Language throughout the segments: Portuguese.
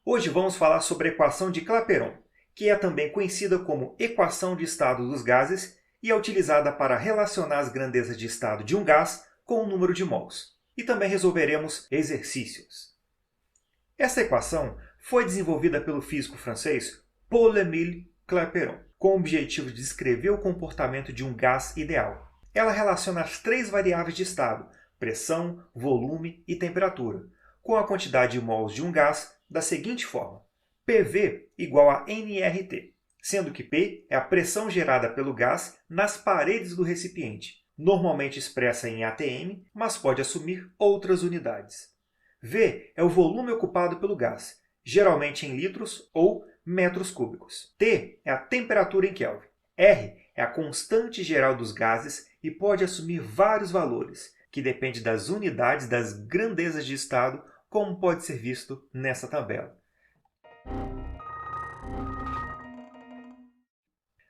Hoje vamos falar sobre a equação de Clapeyron, que é também conhecida como equação de estado dos gases e é utilizada para relacionar as grandezas de estado de um gás com o número de mols. E também resolveremos exercícios. Esta equação foi desenvolvida pelo físico francês Paul-Émile Clapeyron, com o objetivo de descrever o comportamento de um gás ideal. Ela relaciona as três variáveis de estado, pressão, volume e temperatura, com a quantidade de mols de um gás da seguinte forma: PV igual a nRT, sendo que P é a pressão gerada pelo gás nas paredes do recipiente, normalmente expressa em atm, mas pode assumir outras unidades. V é o volume ocupado pelo gás, geralmente em litros ou metros cúbicos. T é a temperatura em Kelvin. R é a constante geral dos gases e pode assumir vários valores, que depende das unidades das grandezas de estado, como pode ser visto nessa tabela.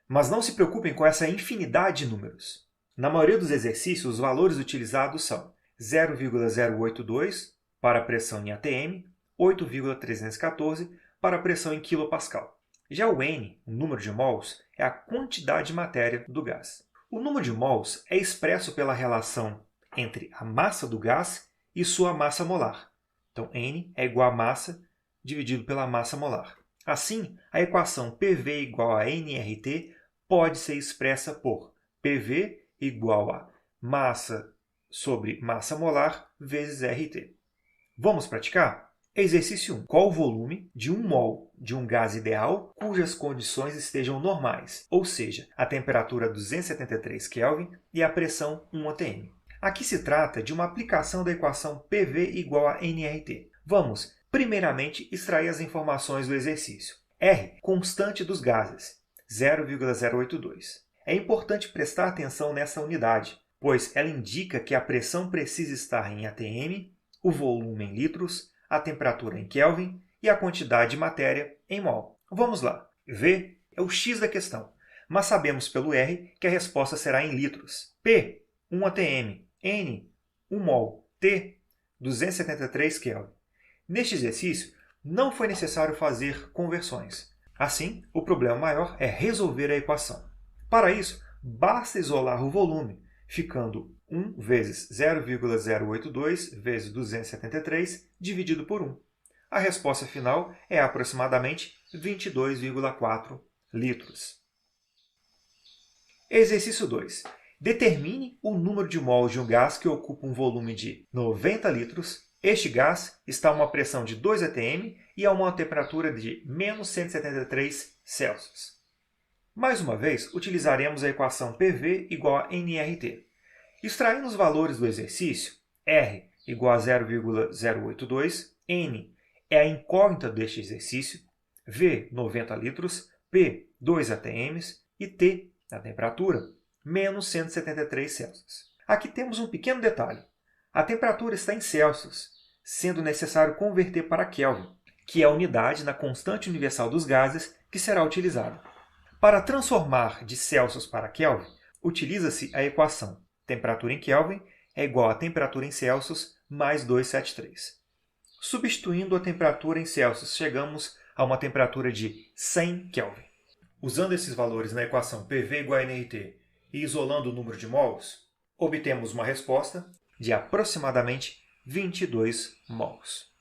Mas não se preocupem com essa infinidade de números. Na maioria dos exercícios, os valores utilizados são 0,082 para a pressão em atm, 8,314 para a pressão em quilopascal. Já o N, o número de mols, é a quantidade de matéria do gás. O número de mols é expresso pela relação entre a massa do gás e sua massa molar. Então, N é igual a massa dividido pela massa molar. Assim, a equação PV igual a nRT pode ser expressa por PV igual a massa sobre massa molar vezes RT. Vamos praticar? Exercício 1. Qual o volume de 1 mol de um gás ideal cujas condições estejam normais, ou seja, a temperatura 273 Kelvin e a pressão 1 atm? Aqui se trata de uma aplicação da equação PV igual a nRT. Vamos, primeiramente, extrair as informações do exercício. R, constante dos gases, 0,082. É importante prestar atenção nessa unidade, pois ela indica que a pressão precisa estar em atm, o volume em litros, a temperatura em Kelvin e a quantidade de matéria em mol. Vamos lá. V é o x da questão, mas sabemos pelo R que a resposta será em litros. P, 1 atm. N, 1 mol. T, 273 Kelvin. Neste exercício, não foi necessário fazer conversões. Assim, o problema maior é resolver a equação. Para isso, basta isolar o volume, ficando 1 vezes 0,082 vezes 273 dividido por 1. A resposta final é aproximadamente 22,4 litros. Exercício 2. Determine o número de mols de um gás que ocupa um volume de 90 litros. Este gás está a uma pressão de 2 atm e a uma temperatura de menos 173 Celsius. Mais uma vez, utilizaremos a equação PV igual a nRT. Extraindo os valores do exercício, R igual a 0,082, N é a incógnita deste exercício, V, 90 litros, P, 2 atm e T, a temperatura, menos 173 Celsius. Aqui temos um pequeno detalhe. A temperatura está em Celsius, sendo necessário converter para Kelvin, que é a unidade na constante universal dos gases que será utilizada. Para transformar de Celsius para Kelvin, utiliza-se a equação temperatura em Kelvin é igual a temperatura em Celsius mais 273. Substituindo a temperatura em Celsius, chegamos a uma temperatura de 100 Kelvin. Usando esses valores na equação PV igual a nRT e isolando o número de mols, obtemos uma resposta de aproximadamente 22 mols.